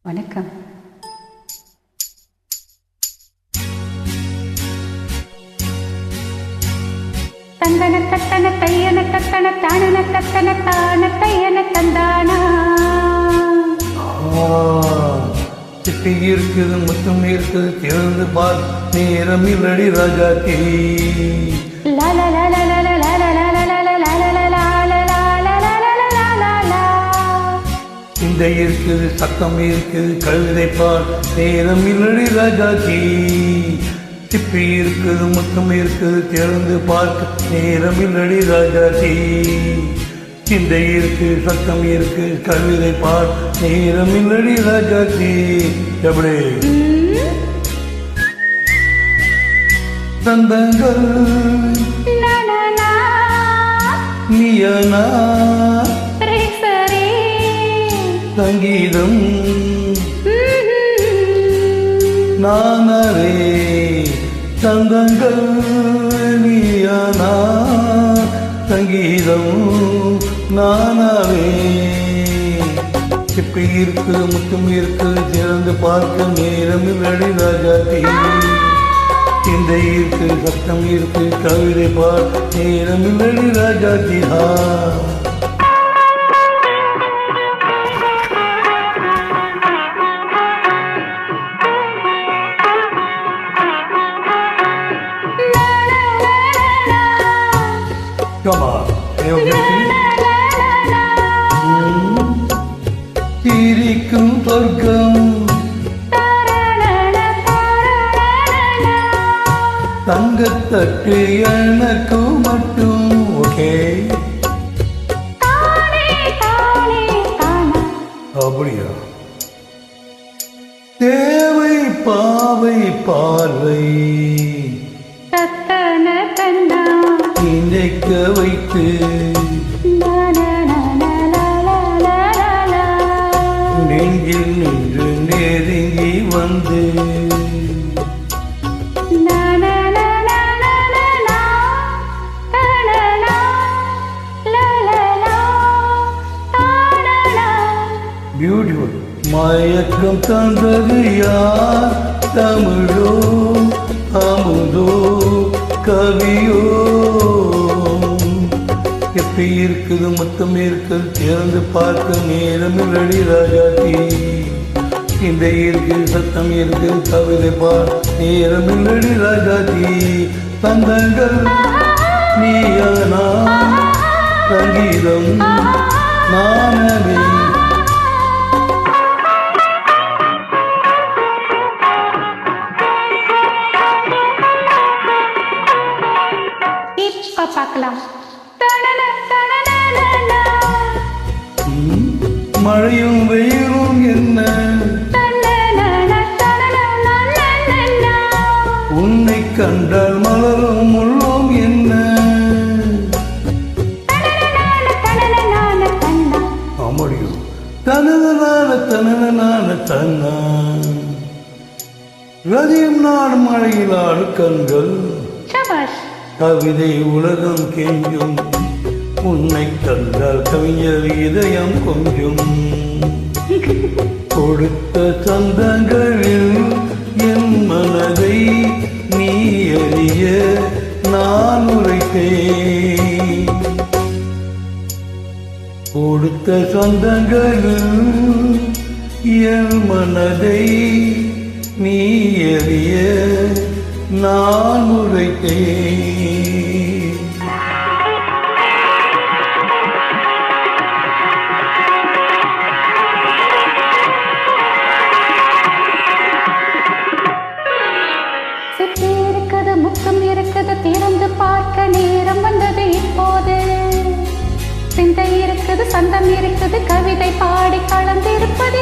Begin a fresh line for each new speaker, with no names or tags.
வணக்கம். தந்தன தத்தன தையன தத்தன தானன தத்தன தான தையன தந்தானா.
சிட்டி இருக்குது, முத்தம் இருக்குது, திறந்து பார், நேரம் இல்லடி ராஜாத்தி. இந்த இருக்குது, சத்தம் இருக்குது, கழுதை பார், நேரம் இல்லடி ராஜாத்தி. சிப்பி இருக்குது, முத்தம் இருக்குது, திறந்து பார்க்க நேரம் இல்லடி ராஜாத்தி. சிந்தை இருக்கு, சத்தம் இருக்கு, கவிதை பார், நேரம் இல்லடி ராஜாத்தி. எப்படி தந்தங்கள் நீயனா சங்கீதம் நானரே. தந்தங்கள் நீயனா சங்கீதம் நானாவே. சிப்பி இருக்கு, முத்தம் இருக்கு, திறந்து பார்க்க நேரம் இல்லடி ராஜாத்தி. இந்த இருக்கு, சத்தம் இருக்கு, கவிதை பார், நேரம் இல்லடி ராஜாத்தி. Come on, சிரிக்கும் சொர்க்கம் தங்கத்தட்டு எனக்கு மட்டும். ஓகே, அப்படியா? தேவை பாவை பார்வை நினைக்க வைத்து நெஞ்சில் நின்று நெருங்கி வந்து பியூட்டிஃபுல். மயக்கம் தந்தது யார்? தமிழோ அமுதோ கவியோ? எப்படி இருக்குது, மொத்தம் இருக்குது, திறந்து பார்க்க நேரம் இல்லடி ராஜாத்தி. இந்த இருக்கு, சத்தம் இருக்கு, கவிதை பார், நேரம் இல்லடி ராஜாத்தி. தந்தங்கள் நீயானா சங்கீதம் நானவே.
பார்க்கலாம்.
மழையும் வெயிலும் என்ன, உன்னை கண்டால் மலரும் முள்ளும் என்ன. முடியும் தனதனான தனதனான தன்னா. ரதியும் நாடு மழையில் ஆடு கண்கள், கவிதை உலகம் கெஞ்சும், உன்னை கண்டால் கவிஞர் இதயம் கொஞ்சம். கொடுத்த சந்தங்களில் என் மனதை நீ அறிய நான் உரைத்தேன். கொடுத்த சொந்தங்களில் என் மனதை நீ அறிய நான் உரைத்தேன்.
சிப்பி இருக்குது, முத்தம் இருக்குது, திறந்து பார்க்க நேரம் வந்தது இப்போது. சிந்தை இருக்குது, சந்தம் இருக்குது, கவிதை பாடி கலந்திருப்பது